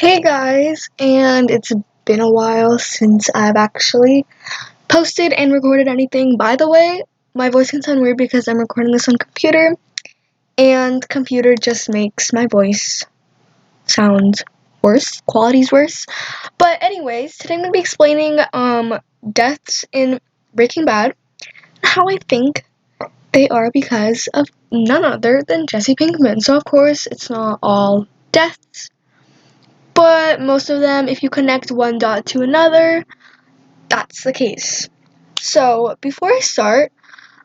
Hey guys, and it's been a while since I've actually posted and recorded anything. By the way, my voice can sound weird because I'm recording this on computer, and computer just makes my voice sound worse, quality's worse. But anyways, today I'm gonna be explaining deaths in Breaking Bad, how I think they are because of none other than Jesse Pinkman. So of course it's not all deaths, but most of them, if you connect one dot to another, that's the case. So before I start,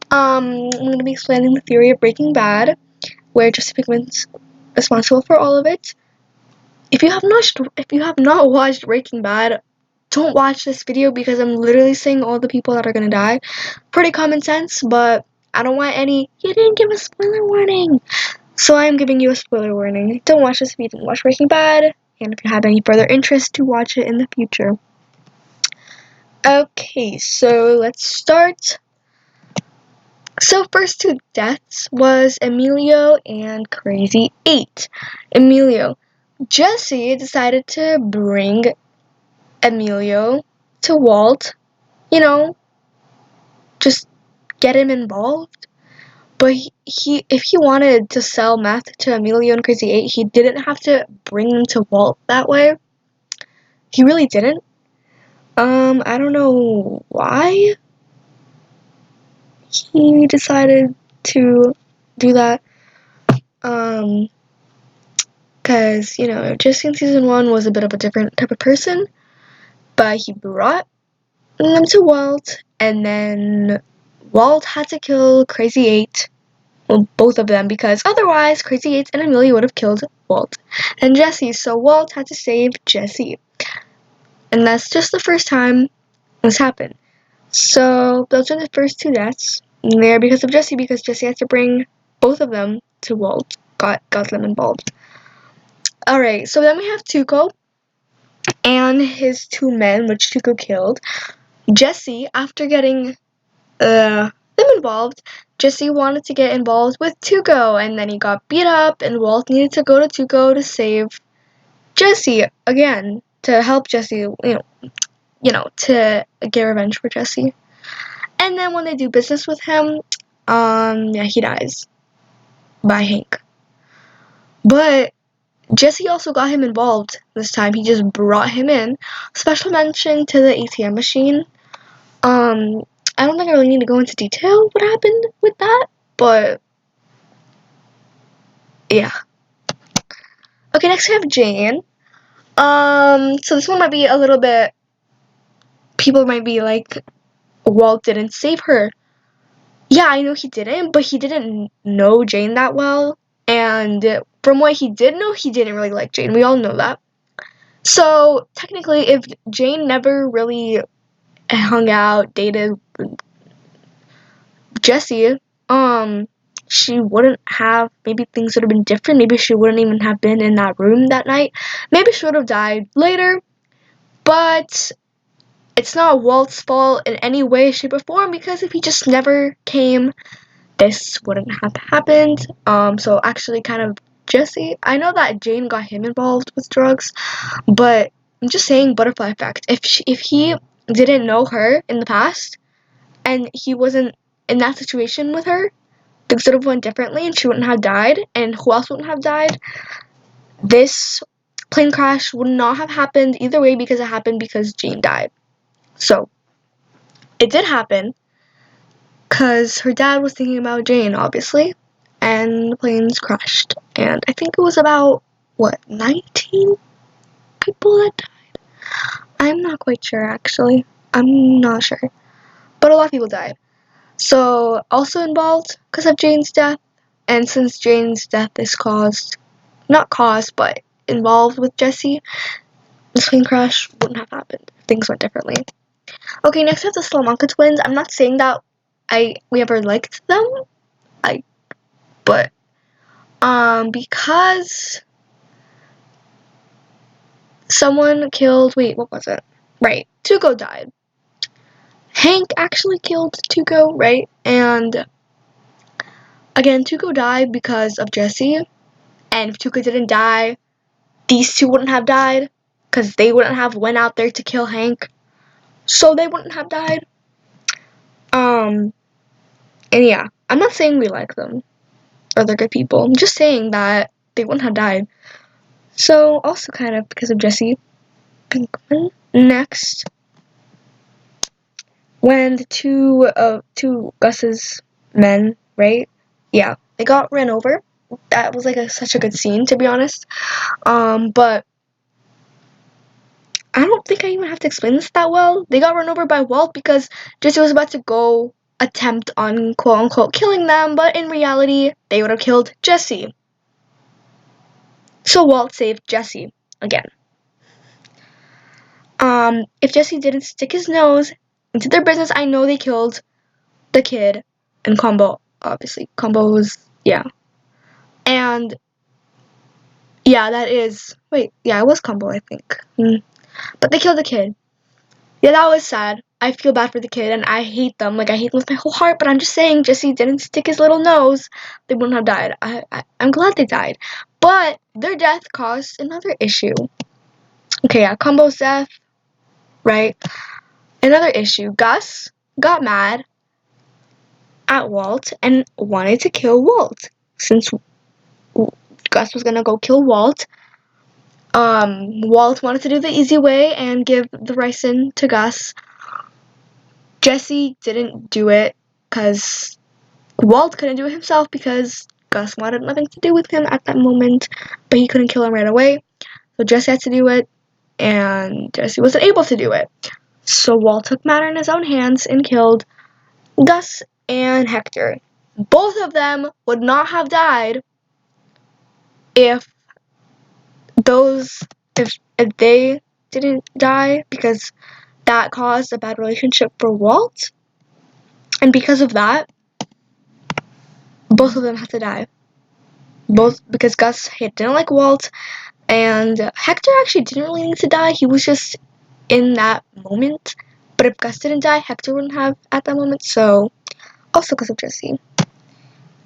I'm going to be explaining the theory of Breaking Bad, where Jesse Pinkman's responsible for all of it. If you have not watched Breaking Bad, don't watch this video because I'm literally saying all the people that are gonna die. Pretty common sense, but I don't want any. You didn't give a spoiler warning, so I am giving you a spoiler warning. Don't watch this if you didn't watch Breaking Bad, and if you have any further interest to watch it in the future. Okay, so let's start. So first two deaths was Emilio and Crazy 8. Emilio. Jesse decided to bring Emilio to Walt, you know, just get him involved. But he if he wanted to sell meth to Emilio and Crazy 8, he didn't have to bring them to Walt that way. He really didn't. I don't know why he decided to do that. Because, Jesse in season 1 was a bit of a different type of person, but he brought them to Walt, and then Walt had to kill Crazy 8, well, both of them, because otherwise Crazy 8 and Amelia would have killed Walt and Jesse, so Walt had to save Jesse. And that's just the first time this happened. So those are the first two deaths. And they're because of Jesse, because Jesse had to bring both of them to Walt, got them involved. Alright, so then we have Tuco and his two men, which Tuco killed. Jesse, after getting them involved, Jesse wanted to get involved with Tuco, and then he got beat up, and Walt needed to go to Tuco to save Jesse again, to help Jesse, to get revenge for Jesse. And then when they do business with him, he dies by Hank. But Jesse also got him involved this time. He just brought him in. Special mention to the ATM machine. I don't think I really need to go into detail what happened with that, but yeah. Okay, next we have Jane. So this one might be a little bit. People might be like, Walt didn't save her. Yeah, I know he didn't, but he didn't know Jane that well, and from what he did know, he didn't really like Jane. We all know that. So technically, if Jane never really hung out, dated Jesse, she wouldn't have, maybe things would have been different. Maybe she wouldn't even have been in that room that night. Maybe she would have died later, but it's not Walt's fault in any way, shape, or form, because if he just never came, this wouldn't have happened. So actually kind of Jesse, I know that Jane got him involved with drugs, but I'm just saying butterfly effect. If he didn't know her in the past, and he wasn't in that situation with her, things would have went differently, and she wouldn't have died, and who else wouldn't have died? This plane crash would not have happened either way, because it happened because Jane died. So it did happen because her dad was thinking about Jane, obviously, and the planes crashed, and I think it was about 19 people that died. I'm not quite sure, actually. I'm not sure, but a lot of people died. So, also involved because of Jane's death, and since Jane's death is not caused, but involved with Jesse, this plane crash wouldn't have happened. Things went differently. Okay, next we have the Salamanca twins. I'm not saying that we ever liked them, but because someone killed. Wait, what was it? Right, Tuco died. Hank actually killed Tuco, right? And again, Tuco died because of Jesse. And if Tuco didn't die, these two wouldn't have died, because they wouldn't have went out there to kill Hank, so they wouldn't have died. And yeah, I'm not saying we like them or they're good people. I'm just saying that they wouldn't have died. So also kind of because of Jesse Pinkman. Next, when the two Gus's men, right? Yeah, they got ran over. That was like such a good scene, to be honest. But I don't think I even have to explain this that well. They got run over by Walt because Jesse was about to go attempt on quote unquote killing them, but in reality, they would have killed Jesse. So Walt saved Jesse again. If Jesse didn't stick his nose into their business, I know they killed the kid and Combo. Obviously, Combo was and yeah, that is it was Combo, I think. But they killed the kid. Yeah, that was sad. I feel bad for the kid, and I hate them. Like, I hate them with my whole heart, but I'm just saying, Jesse didn't stick his little nose, they wouldn't have died. I'm glad they died. But their death caused another issue. Okay, yeah, Combo's death, right? Another issue. Gus got mad at Walt and wanted to kill Walt. Since Gus was gonna go kill Walt, Walt wanted to do the easy way and give the ricin to Gus. Jesse didn't do it because Walt couldn't do it himself because Gus wanted nothing to do with him at that moment, but he couldn't kill him right away. So Jesse had to do it, and Jesse wasn't able to do it. So Walt took matter in his own hands and killed Gus and Hector. Both of them would not have died if they didn't die, because that caused a bad relationship for Walt. And because of that, both of them had to die. Both because Gus didn't like Walt, and Hector actually didn't really need to die. He was just in that moment. But if Gus didn't die, Hector wouldn't have at that moment. So also because of Jesse.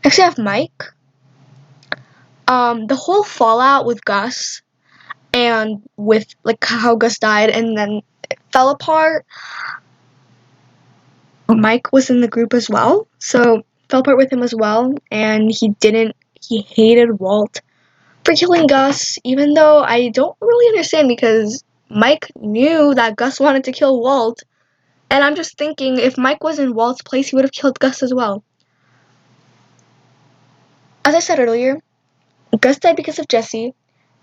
Next we have Mike. The whole fallout with Gus and with like how Gus died and then it fell apart. Mike was in the group as well, so fell apart with him as well, and he hated Walt for killing Gus, even though I don't really understand because Mike knew that Gus wanted to kill Walt, and I'm just thinking if Mike was in Walt's place, he would have killed Gus as well. As I said earlier, Gus died because of Jesse,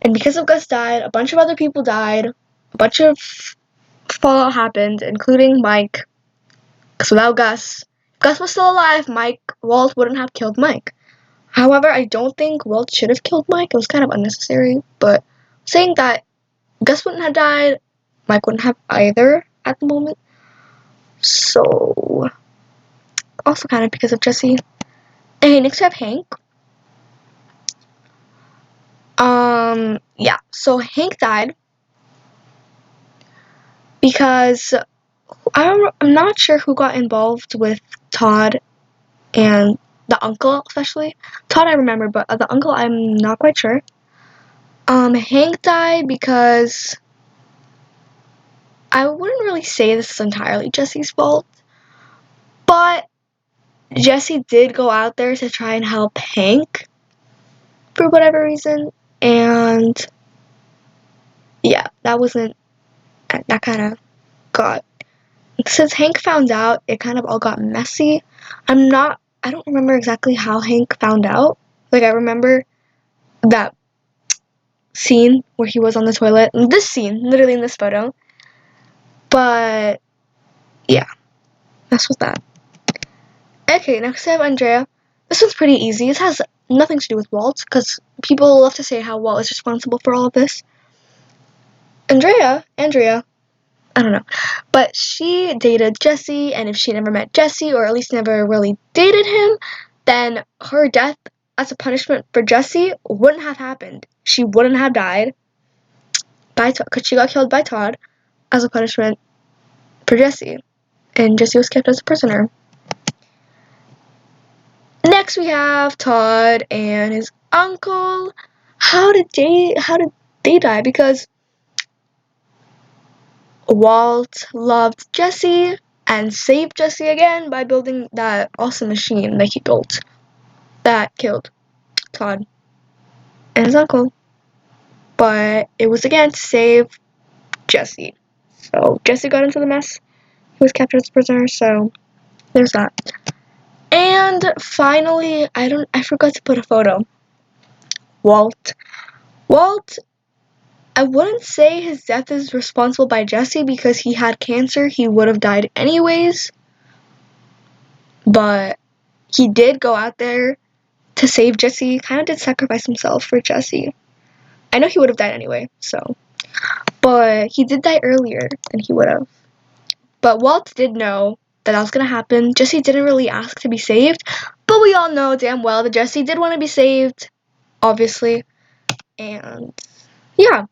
and because of Gus died, a bunch of other people died, a bunch of fallout happened, including Mike. Because without Gus, if Gus was still alive, Walt wouldn't have killed Mike. However, I don't think Walt should have killed Mike. It was kind of unnecessary, but saying that Gus wouldn't have died, Mike wouldn't have either at the moment. So, also kind of because of Jesse. Okay, next we have Hank. So Hank died because I'm not sure who got involved with Todd and the uncle, especially. Todd I remember, but the uncle I'm not quite sure. Hank died because I wouldn't really say this is entirely Jesse's fault, but Jesse did go out there to try and help Hank for whatever reason, and yeah, that kind of got, since Hank found out, it kind of all got messy. I don't remember exactly how Hank found out. Like, I remember that scene where he was on the toilet, this scene, literally in this photo, but yeah, that's with that. Okay, next I have Andrea. This one's pretty easy. This has nothing to do with Walt, because people love to say how Walt is responsible for all of this. Andrea, I don't know, but she dated Jesse, and if she never met Jesse, or at least never really dated him, then her death as a punishment for Jesse wouldn't have happened. She wouldn't have died because she got killed by Todd as a punishment for Jesse, and Jesse was kept as a prisoner. Next we have Todd and his uncle. How did they they die because Walt loved Jesse and saved Jesse again by building that awesome machine that he built that killed Todd and his uncle. But it was again to save Jesse. So Jesse got into the mess. He was captured as a prisoner, so there's that. And finally, I forgot to put a photo. Walt, I wouldn't say his death is responsible by Jesse because he had cancer. He would have died anyways. But he did go out there to save Jesse. Kind of did sacrifice himself for Jesse. I know he would have died anyway, so. But he did die earlier than he would have. But Walt did know that was going to happen. Jesse didn't really ask to be saved. But we all know damn well that Jesse did want to be saved. Obviously. And yeah.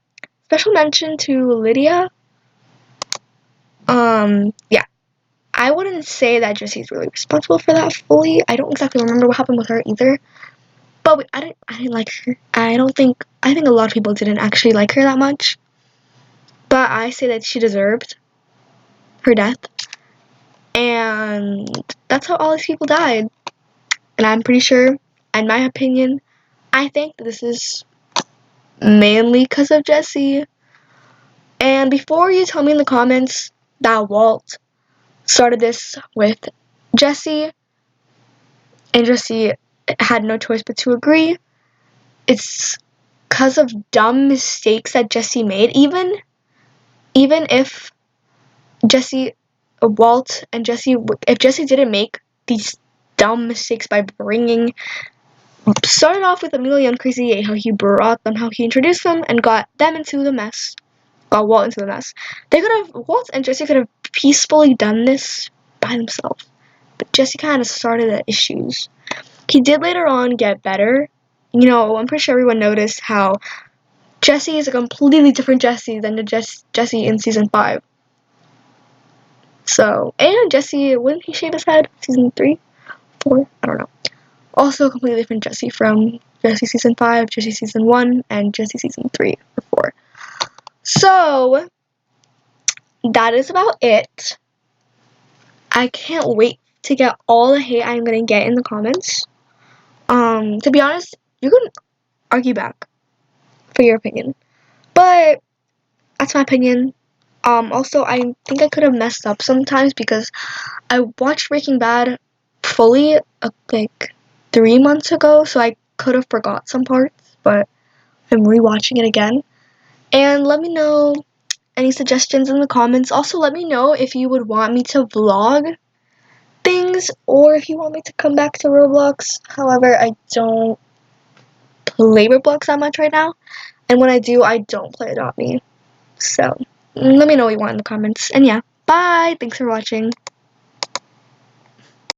Special mention to Lydia. Yeah. I wouldn't say that Jesse's really responsible for that fully. I don't exactly remember what happened with her either. But I didn't like her. I think a lot of people didn't actually like her that much. But I say that she deserved her death. And that's how all these people died. And I'm pretty sure, in my opinion, I think that this is mainly because of Jesse. And before you tell me in the comments that Walt started this with Jesse, and Jesse had no choice but to agree, it's because of dumb mistakes that Jesse made. Even if Walt and Jesse, if Jesse didn't make these dumb mistakes by started off with Amelia and Crazy 8, how he brought them, how he introduced them, and got them into the mess. Got Walt into the mess. Walt and Jesse could have peacefully done this by themselves. But Jesse kind of started the issues. He did later on get better. You know, I'm pretty sure everyone noticed how Jesse is a completely different Jesse than the Jesse in season 5. So, and Jesse, wouldn't he shave his head? Season 3? 4? I don't know. Also, a completely different Jesse from Jesse season 5, Jesse season 1, and Jesse season 3 or 4. So, that is about it. I can't wait to get all the hate I'm gonna get in the comments. To be honest, you can argue back for your opinion. But that's my opinion. Also, I think I could have messed up sometimes because I watched Breaking Bad fully like 3 months ago, so I could have forgot some parts, but I'm rewatching it again. And let me know any suggestions in the comments. Also, let me know if you would want me to vlog things or if you want me to come back to Roblox. However, I don't play Roblox that much right now, and when I do, I don't play Adopt Me. So, let me know what you want in the comments. And yeah, bye! Thanks for watching.